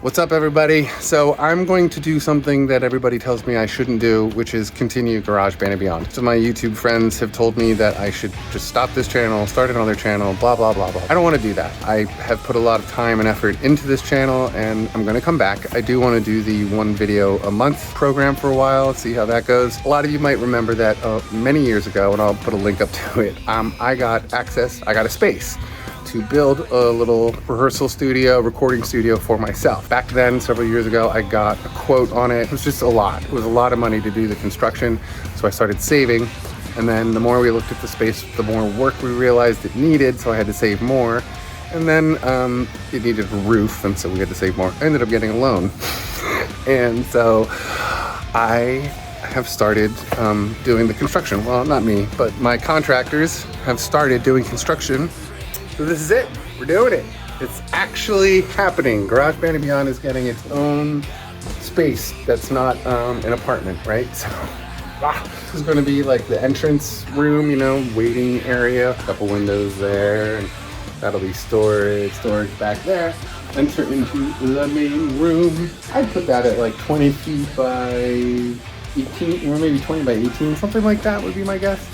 What's up, everybody? So I'm going to do something that everybody tells me I shouldn't do, which is continue GarageBand and beyond. So my YouTube friends have told me that I should just stop this channel, start another channel, blah, blah, blah, blah. I don't want to do that. I have put a lot of time and effort into this channel, and I'm going to come back. I do want to do the one video a month program for a while, see how that goes. A lot of you might remember that many years ago, and I'll put a link up to it. I got a space to build a little rehearsal studio, recording studio for myself. Back then, several years ago, I got a quote on it. It was just a lot. It was a lot of money to do the construction, so I started saving. And then the more we looked at the space, the more work we realized it needed, so I had to save more. And then it needed a roof, and so we had to save more. I ended up getting a loan. And so I have started doing the construction. Well, not me, but my contractors have started doing construction. So this is it, we're doing it. It's actually happening. GarageBand and Beyond is getting its own space that's not an apartment, right? So this is gonna be like the entrance room, you know, waiting area, a couple windows there, and that'll be storage back there. Enter into the main room. I'd put that at like 20 feet by 18, or maybe 20 by 18, something like that would be my guess.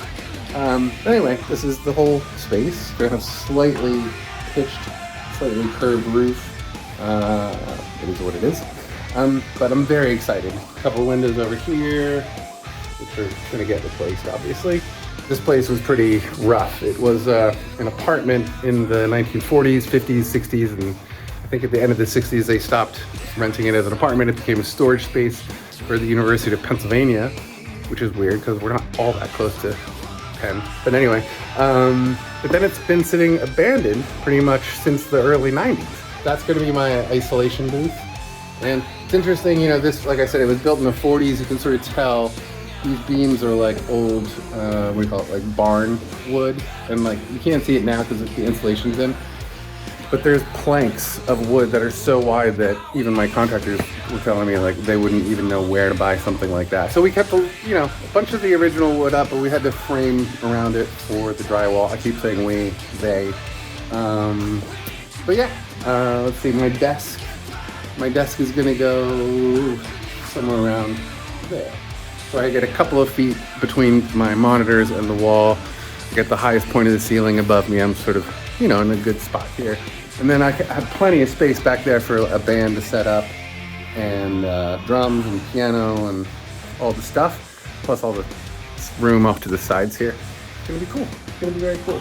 But anyway, this is the whole space. We're gonna have slightly pitched, slightly curved roof. It is what it is. But I'm very excited. A couple of windows over here, which are gonna get replaced, obviously. This place was pretty rough. It was an apartment in the 1940s, 50s, 60s, and I think at the end of the 60s they stopped renting it as an apartment. It became a storage space for the University of Pennsylvania, which is weird because we're not all that close to Penn. But anyway, but then it's been sitting abandoned pretty much since the early 90s. That's going to be my isolation booth. And it's interesting, you know, this, like I said, it was built in the 40s. You can sort of tell these beams are like old, what do you call it, like barn wood. And like, you can't see it now because the insulation's in. But there's planks of wood that are so wide that even my contractors were telling me like they wouldn't even know where to buy something like that. So we kept, a bunch of the original wood up, but we had to frame around it for the drywall. I keep saying we, they. But yeah, let's see, my desk. My desk is gonna go somewhere around there. So I get a couple of feet between my monitors and the wall. I get the highest point of the ceiling above me. I'm sort of, in a good spot here. And then I have plenty of space back there for a band to set up, and drums and piano and all the stuff, plus all the room off to the sides here. It's gonna be cool. It's gonna be very cool.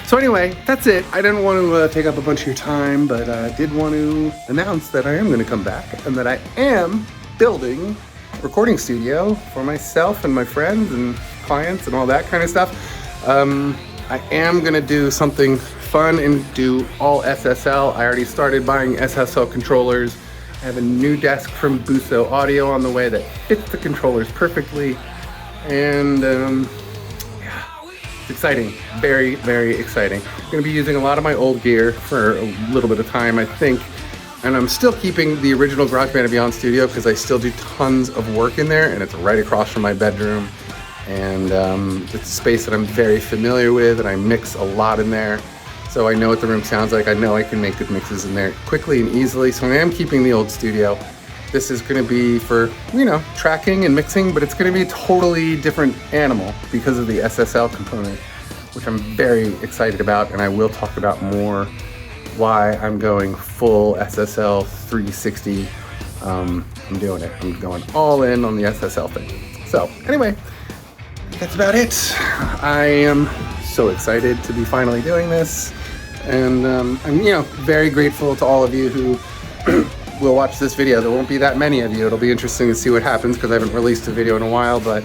So anyway, that's it. I didn't want to take up a bunch of your time, but I did want to announce that I am gonna come back and that I am building a recording studio for myself and my friends and clients and all that kind of stuff. I am gonna do something fun and do all SSL. I already started buying SSL controllers. I have a new desk from Buso Audio on the way that fits the controllers perfectly. And yeah, it's exciting, very, very exciting. I'm gonna be using a lot of my old gear for a little bit of time, I think. And I'm still keeping the original GarageBand and Beyond studio because I still do tons of work in there, and it's right across from my bedroom. And it's a space that I'm very familiar with, and I mix a lot in there. So I know what the room sounds like. I know I can make good mixes in there quickly and easily. So I am keeping the old studio. This is gonna be for, tracking and mixing, but it's gonna be a totally different animal because of the SSL component, which I'm very excited about, and I will talk about more why I'm going full SSL 360. I'm doing it. I'm going all in on the SSL thing. So anyway, that's about it. I am so excited to be finally doing this, and I'm very grateful to all of you who will watch this video. There won't be that many of you. It'll be interesting to see what happens because I haven't released a video in a while, but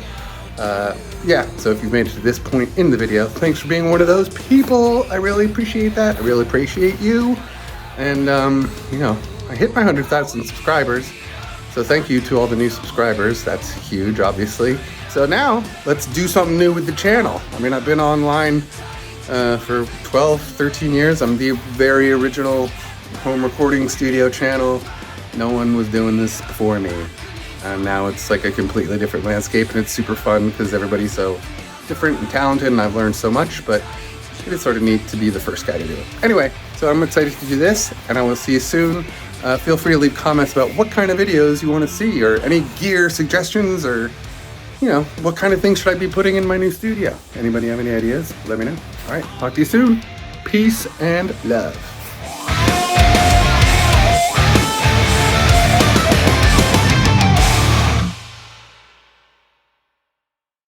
yeah, so if you've made it to this point in the video, thanks for being one of those people. I really appreciate that. I really appreciate you. And I hit my 100,000 subscribers, so thank you to all the new subscribers. That's huge, obviously. So now, let's do something new with the channel. I mean, I've been online for 12, 13 years. I'm the very original home recording studio channel. No one was doing this before me. And now it's like a completely different landscape, and it's super fun because everybody's so different and talented, and I've learned so much, but it is sort of neat to be the first guy to do it. Anyway, so I'm excited to do this, and I will see you soon Feel free to leave comments about what kind of videos you want to see, or any gear suggestions, or, you know, what kind of things should I be putting in my new studio. Anybody have any ideas? Let me know. All right, talk to you soon. Peace and love.